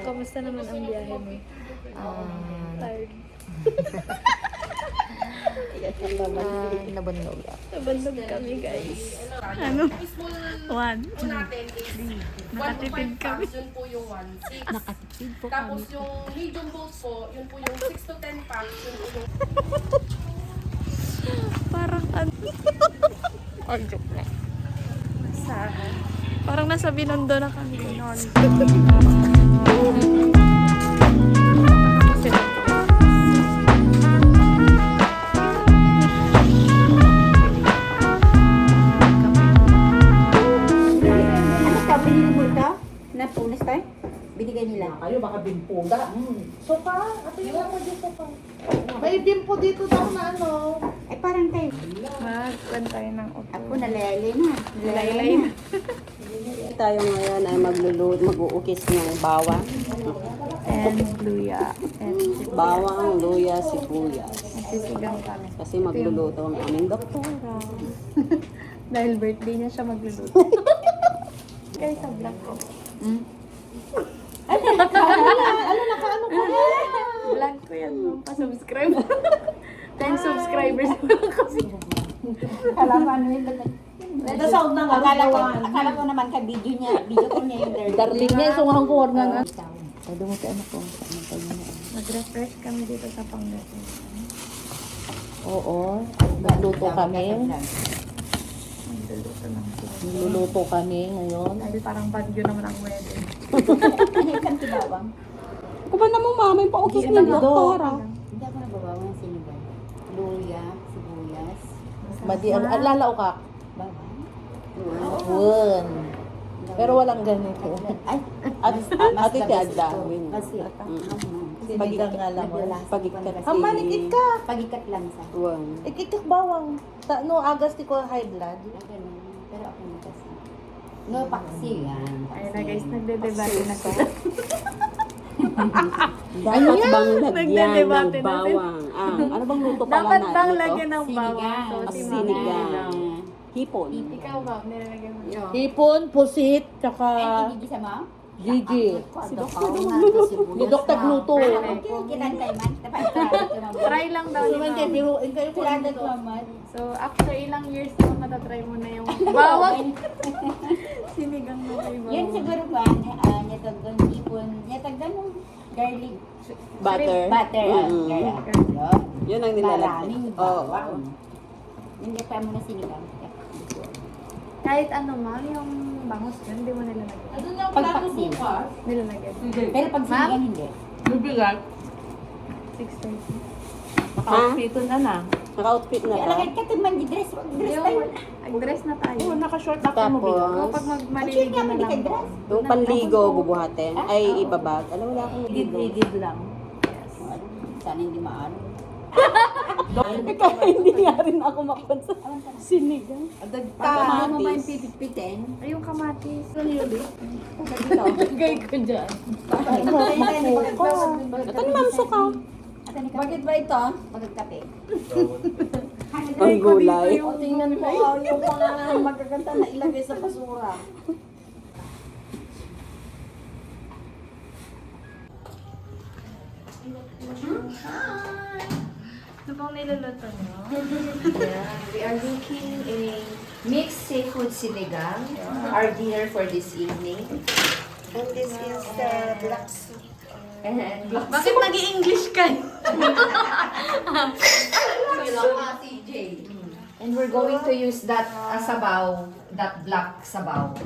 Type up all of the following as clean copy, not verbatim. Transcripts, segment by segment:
Kamusta naman ang biyahe mo? Tired. Nabundog. Nabandog kami, guys. Ano? 1, 2, 3. Nakatipid kami. Yun po yung 1.6. Nakatipid po Tapos kami. yung medium bulk po, yun po yung 6 to 10 packs. Yun po yung... Parang ano? All joke na. Parang nasa Binondo na kami. Binili mo ito? Na punas tayo? Binigay nila. Kayo baka bimpuda. So pa, ate yung ako dito pa. May bimpo dito daw na ano. Ay parang tayo. Magkuhan tayo ng upo. Ako nalayalay na. Laylay na. Tayo ngayon ay mag-uukis ng bawang. And luya. And Bawang, luya, sibuyas. sisigang kami. Kasi magluluto ang aming doktora. Dahil birthday niya siya magluluto. Guys, sa vlog ko. Vlog ko yan, ma'am. Pa-subscribe. 10 subscribers kasi. Akala ko ano yun. Ito sound ng Akala ko naman ka video niya. Video ko niya yung Darling niya, sungahang ko nga. Sabi mo kay ano ko. Mag-refresh kami dito sa Pangasinan. Oo. Nagluto kami. Magluluto ng sila. Niluluto kami ngayon. Dahil parang bagyo naman ang weather. Ano yung kanti bawang? Kuba na mo mama, yung paukis Hindi ni na doktora. Hindi ako nababawang ng sinigang. Luya, sibuyas, Madi, lalao ka. bawang. Wun. Pero walang ganito. Ay, Ate Tiada. Kasi, Sinigang nga lang. pagikat. Ang manikit ka. Pagikat lang sa. Ikikik bawang. No, agas ti ko high blood. Pero ako na kasi. No, paksi yan. Ayun na guys, nagde-debate na sila. Dapat bang lagyan Nagdedebate ng na bawang? Ano bang luto pala Dapat natin bang ito? lagyan ng bawang? So, si Mami Sinigang. lang. Hipon. Ikaw ba? Nilalagyan mo. Hipon, pusit, tsaka Ay, hindi sa mo? Gigi. Si Doktor Ni Dr. Gluto. Kinantay man. Try lang daw Naman kayo, yun. biruin kayo kung ano Kinantay to. ko naman. So, after ilang years naman matatry mo na yung bawang. Sinigang na kayo bawang. Yan siguro ba, nyatagdan hipon, nyatagdan ng garlic Butter. butter. Mm-mm. Yun ang nilalagay. Maraming bawang. Hindi pa mo na sinigang. Kahit ano ma'am, yung bangus dyan, hindi mo nilalagyan. Ano nga Pagpaksi. Nilalagyan. Pero pag sinigang hindi. Bibigat. 6:30. Naka-outfiton na na. Naka-outfit na ba? Alagad ka tigman di dress. Dress Yung, tayo. nag-dress na tayo. Naka-short ako mo Tapos, Kapag maliligo na lang po. yung panligo bubuhatin. Ay, ibabag. Alam wala akong ligo. Gid lang. Sana hindi maano. Kaya hindi nga rin ako makuha sa sinigang. Pagkamahan mo ba yung pipit-pitin? Ay, yung kamatis. Gay ko dyan. Ito naman suka. Bakit ba ito? Pagkakape. Ang gulay. O tingnan mo yung mga magaganda na ilagay sa basura. Ano bang niluluto niyo? Yeah, we are making a mixed seafood sinigang, our dinner for this evening. And this is black soup. And black Bakit nag-i-English ka? CJ. And we're going to use that sabaw, that black sabaw.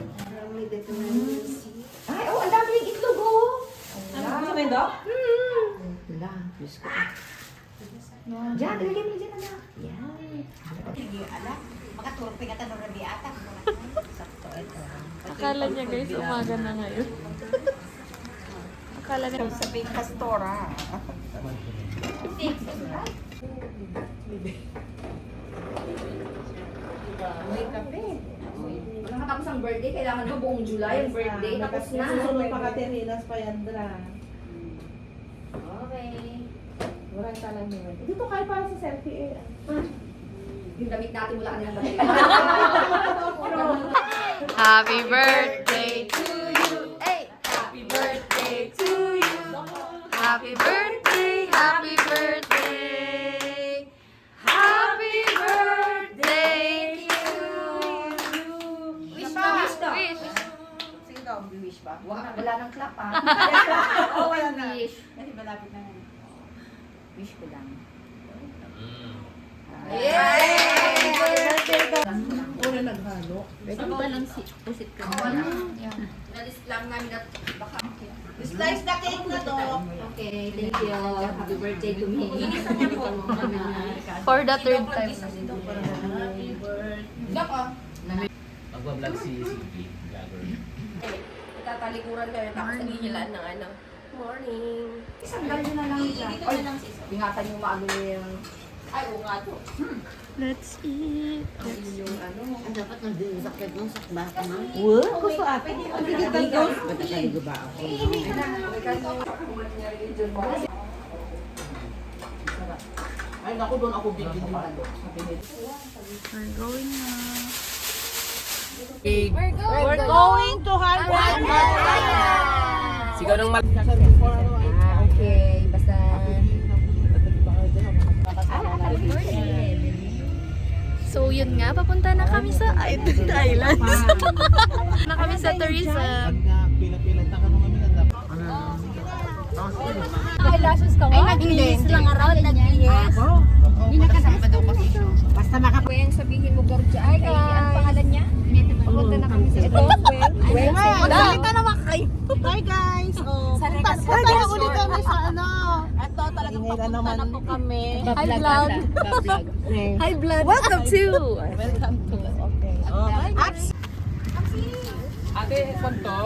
Ay, oh, ang dami yung itlog, oh. Ano na ito? Wala, Diyos ko. Diyan, ilagay mo dyan, anak. Yan. Akala niya guys, umaga na ngayon. Akala niya. Sabihin pastora. May kape. Nakatapos ang birthday, kailangan mo buong July ang birthday. Tapos na. Susunod pa Katerinas pa yan, Dra. Okay. Walang talang yun. Dito kayo para sa selfie eh. Yung damit natin mula kanilang birthday. Happy birthday to you. Hey, happy birthday to you. Happy birthday, happy birthday. Happy birthday to you. Wish ba? Wish daw. Wish. Sige daw, wish ba? Wala nang clap ah. Oo, wala na. Wish. Kasi malapit na yan. Wish ko lang. Yay! Una naghalo. Pwede ba lang si pusit ka? Wala. Nalis lang namin at baka. Slice the cake na to. Okay, thank you. Happy birthday to me. For the third time. Nako. Magbablog si CP, vlogger. Tatalikuran kayo tapos nangihilaan ng ano. Morning. Isanggal nyo na lang dyan. Ay, ingatan yung maano yung... Ay, oo nga to. Let's eat. Yung ano. Ang dapat nag-sakit ng sakba ka na. What? Gusto ate. Ang digital ko. Ba't nakaligo ba ako? Ay, naku, doon ako bigyan. We're going na. We're going to Harvard. Sigaw ng mal... Okay, basta... So yun nga, papunta na kami sa Islands. Na kami sa tourism. Eyelashes ka, Ay, naglinis lang around, naglinis. Hindi nakasama daw kasi siya. Basta Weng, sabihin mo, Gorgia. Ay, ang pangalan niya? Papunta na kami sa ito. Weng. Magkakita naman kayo. Hi guys! Oh, punta na ulit kami sa ano. Ito talagang papunta na po kami. Hi vlog. Hi vlog. Welcome to. Welcome to. Okay. Ate, kung to,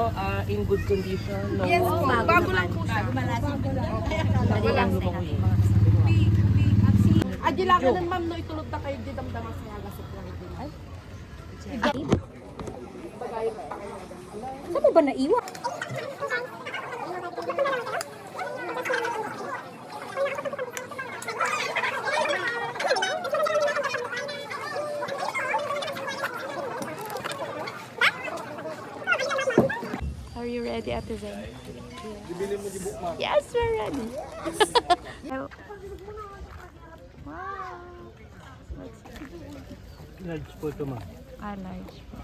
in good condition. No? Yes, bago lang po siya. Bago lang po. Adila ka nun ma'am, no, itulog na kayo di damdamas nga gasip lang din. Ay. Saan mo ba naiwan? Are you ready, Ate Zay? Yes, we're ready. Wow. Large po ito, ma. Large po.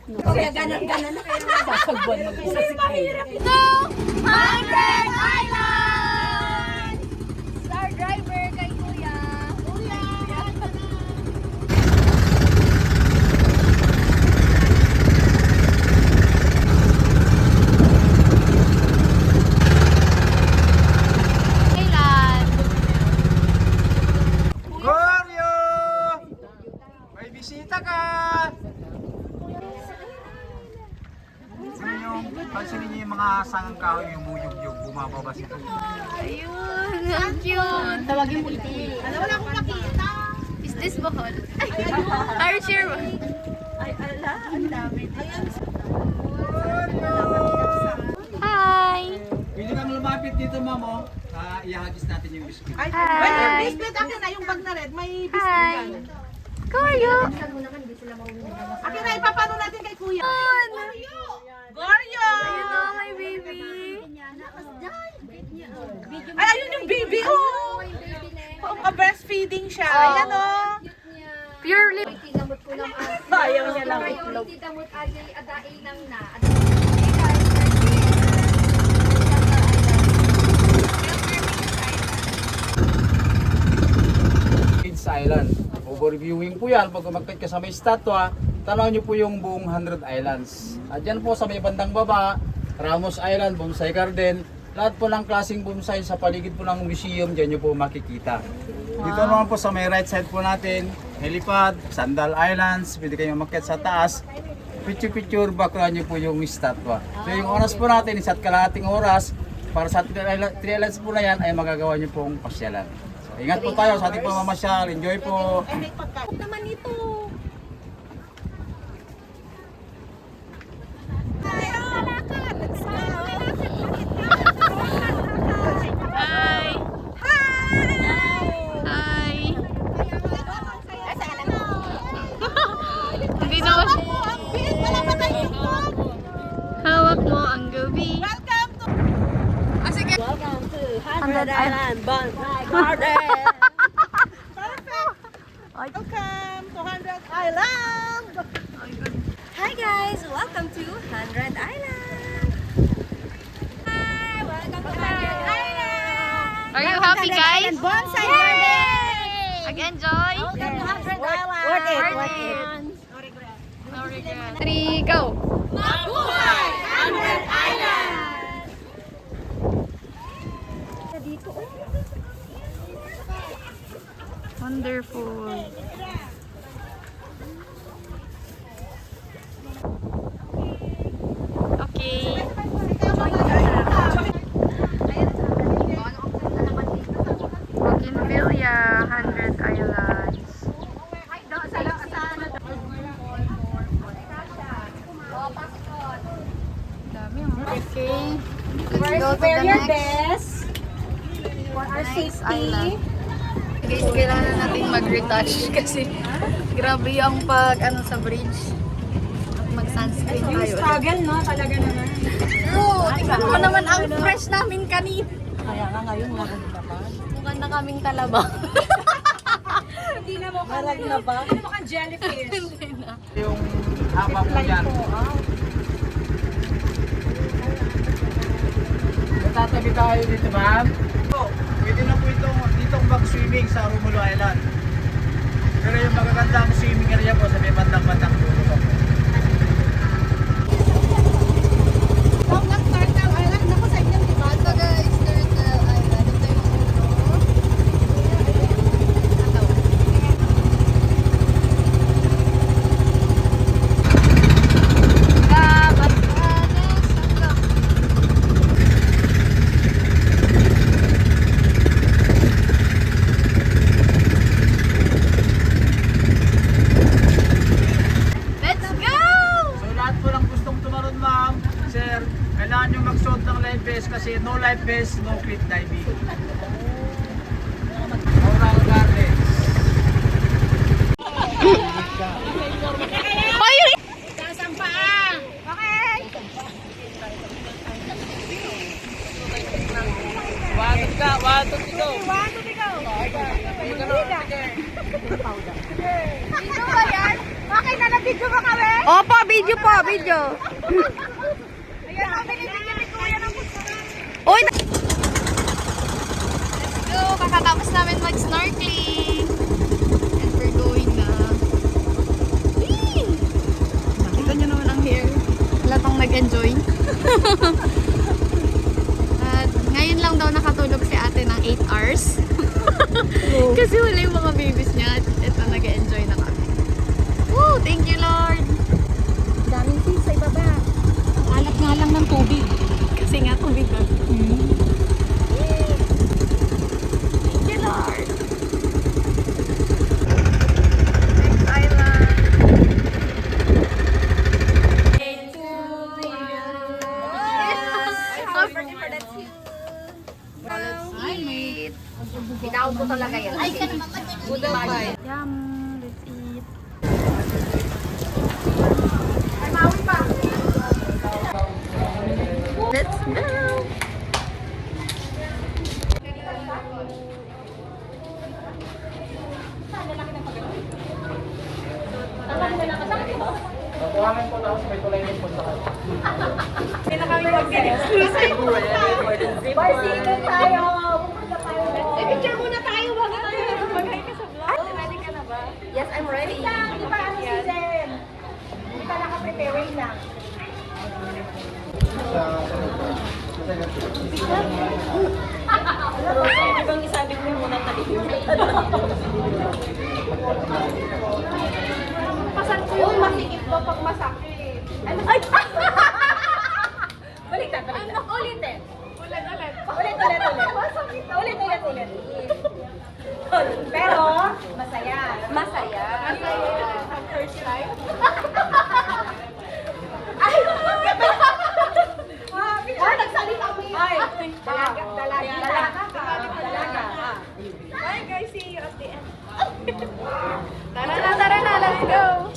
Kaya ganon-ganon na kayo. Sasagbuan mag-isa si Kaya. Island! Island! Star driver kay Kuya. Kuya! Island! Goryo! May bisita ka! Pansinin niyo yung mga sangang kahoy, yung muyog-yog, bumababa sila. Ayun! Ang cute! Tawagin mo ito. Alam, wala akong makita. Is this Bohol? Are you sure? Ay, ala, ang dami. Hi! Pwede kang lumapit dito, mamo. Ihagis natin yung biskuit. Hi! Biscuit akin na yung bag na red. May biscuit Hi! yan. Kuya! Akin na, ipapano natin kay kuya. Goryo! Ayun na, my baby. Ay, ayun yung baby, oh! Breastfeeding siya. Ayan, oh! Purely. Ayaw niya lang itlog. Kids Island. Overviewing po yan. Pag umakyat ka sa may statwa, tanaw nyo po yung buong 100 Islands. At yan po sa may bandang baba, Ramos Island, Bonsai Garden, lahat po ng klaseng bonsai sa paligid po ng museum, dyan nyo po makikita. Dito naman po sa may right side po natin, helipad, Sandal Islands, pwede kayong umakyat sa taas. Picture-picture, background nyo po yung statwa. So yung oras po natin, isa't kalahating oras, para sa 3 islands po na yan, ay magagawa nyo pong pasyalan. So, ingat po tayo sa ating pamamasyal, enjoy po! May pagkain naman ito. Hi. Hi. Hindi na ako. Hawak mo ang gabi. Welcome to... Sige. Welcome to 100 Island Bonsai Garden. Perfect. Welcome to 100 Island. Hi guys! Welcome to 100 Island! Hi! Welcome to 100 Island! Are you happy, guys? Bonsai Garden! Mag-enjoy? Welcome to 100 Island! Worth it, Worth worth it. it. No regret. 3, go! Mabuhay! 100 Island! Wonderful. Okay. Bougainvillea, 100 Islands. Dami, okay. Let's go to the next. For our Next safety. island. Guys, kailangan natin mag-retouch kasi grabe yung pag sa bridge. Mag-sunscreen tayo. Struggle, no? Talaga naman. Oo, tingnan mo naman ang fresh namin kanina. Kaya nga ngayon, marag na ba? Mukha na kaming talaba. Hindi na mo marag na ba? Hindi mo kang jellyfish. Hindi na. Yung haba po yan. Tatabi tayo dito, ma'am. Pwede na po ditong mag-swimming sa Romulo Island. Pero yung magagandang swimming area po sa may bandang-bandang dulo po. So guys, Turtle Island. Ito yung ulo. Batanes. Let's go. Let's go! So lahat po lang gustong tumaron, ma'am, sir, kailangan nyo magsuot ng life vest kasi no life vest, no cliff diving. Oral Gardens. Video ba yan? Okay na na-video ba kami? Opo, video po, video. Ayan na, binibigyan ni Kuya ng pusturan. Uy! Let's go! Kakatapos namin mag-snorkeling. And we're going na. Whee! Nakita nyo naman ang hair. Latang nag-enjoy. At ngayon lang daw nakatulog si ate ng 8 hours. Kasi wala yung mga babies niya at ito nag-enjoy na kami. Woo! Thank you, Lord! Daming fish sa ibaba. Alat nga lang ng tubig. Kasi nga tubig doon. Thank you, Lord! Next island. Tinawag ko talaga yan. Ay, Yum! Let's eat. Let's go! Nakuhanan po tapos may tulay din po sa kanya. Barsino tayo! Pupunta tayo. Picture muna tayo bago tayo. Mag-hi ka sa vlog. Ready ka na ba? Yes, I'm ready. Wait lang, di pa ano si Zen? Hindi pa naka-prepare, wait lang. Ibang isabi mo muna tayo. Uy, masikip to pag masakit. Ay! Baliktad, baliktad. Ulitin. Ulit. Pero, masaya. Masaya. First time. Ay, nagsalita mo yun. Ay, dalaga. Bye guys, see you at the end. Tara na, let's go!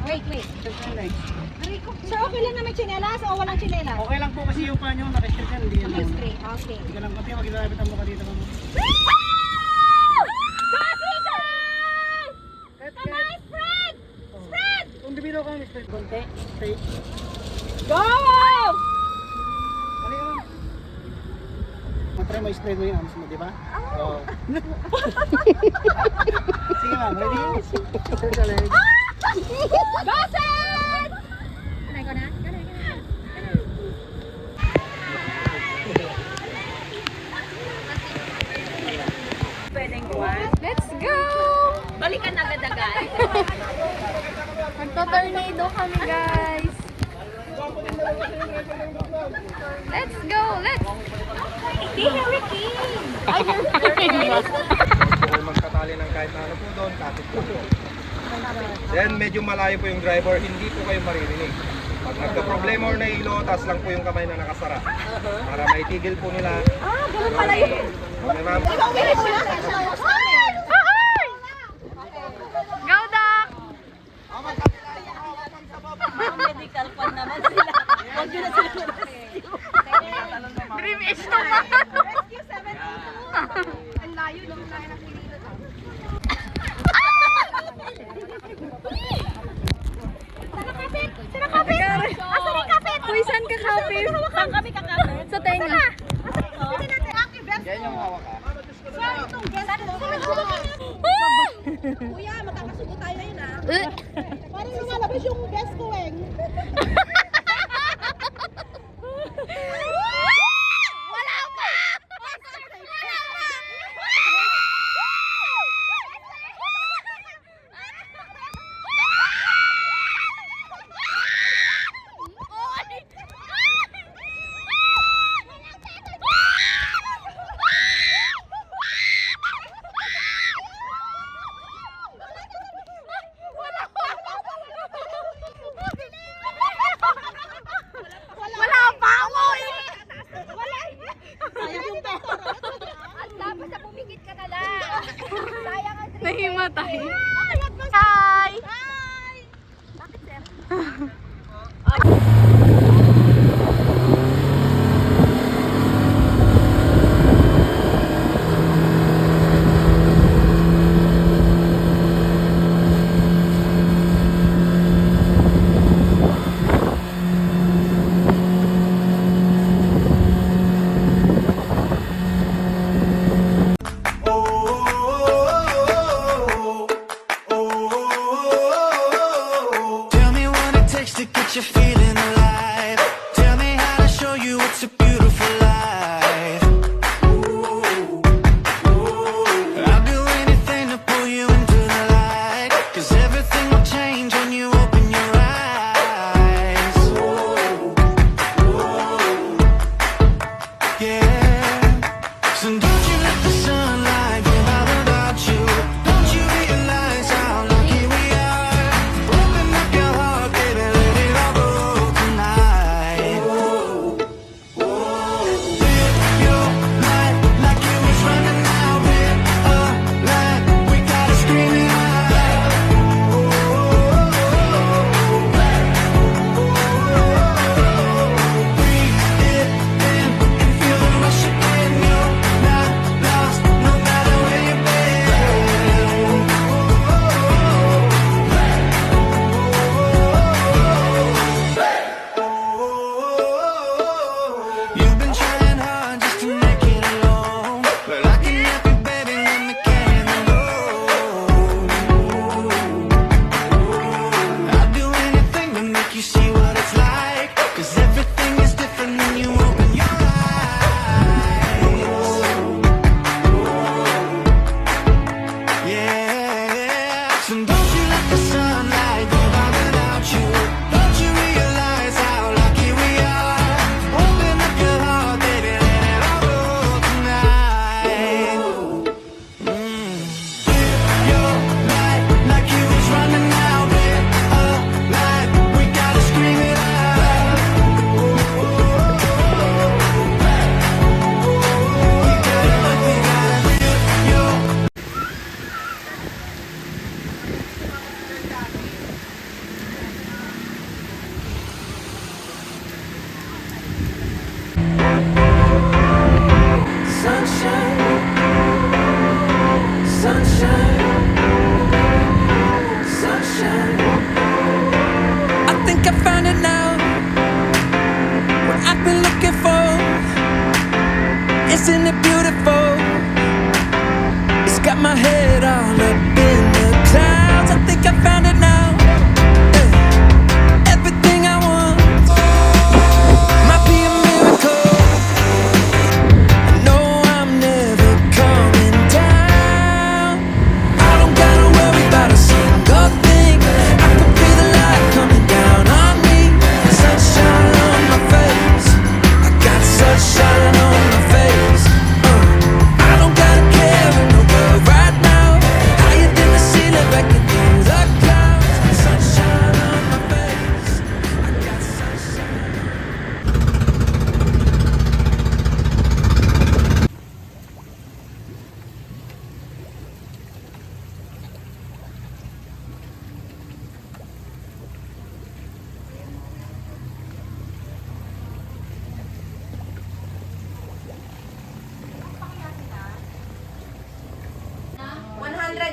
Wait. Sir, okay lang na may tsinelas o walang tsinelas? Okay lang po kasi yung pa nyo, naka-straight yan, hindi yan. Okay. Hindi ka lang pati, mag-ilapit ang mukha dito. Kung dibilo ka, Mr. Conte, straight. Go! Halika ma'am. Matry mo straight mo yung arms mo, di ba? Oo. Sige ma'am, ready? Turn the leg. Gosen! Kanay ko na? Let's go! Balikan agad-agad. Magto-tornado kami guys. Let's go! Hindi, hurricane! Magkatali ng kahit na ano po doon, kapit po po. Then medyo malayo po yung driver, hindi po kayo maririnig. Pag nagka-problema or nahilo, taas lang po yung kamay na nakasara. Para maitigil po nila. Ganun pala yun. Okay, ma'am. Go, Doc! Medical pa naman sila. Huwag yun na sila. Dream is to pa! Rescue 722. Ang layo ng pinilo. Saan yung kapit? Uy, saan ka kapit? Saan kami kakapit? Sa tenga. Yan yung hawak ka. Kuya, magkakasubo tayo ngayon ah. Parang lumalabas yung best ko eh. Wala pa! Wala pa ako eh! Dapat sa pumikit ka na lang. Sayang ang Nahimatay. Hi!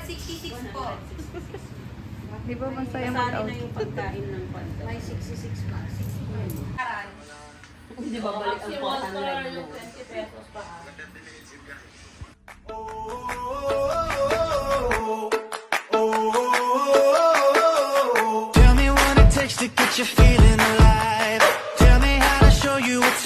166 po. Di ba masaya mag-out? pagkain ng panda. May 66 pa. 60. Karan. Hindi ba balik ang 400 mo? Tell me what it takes to get you feeling alive. Tell me how to show you what's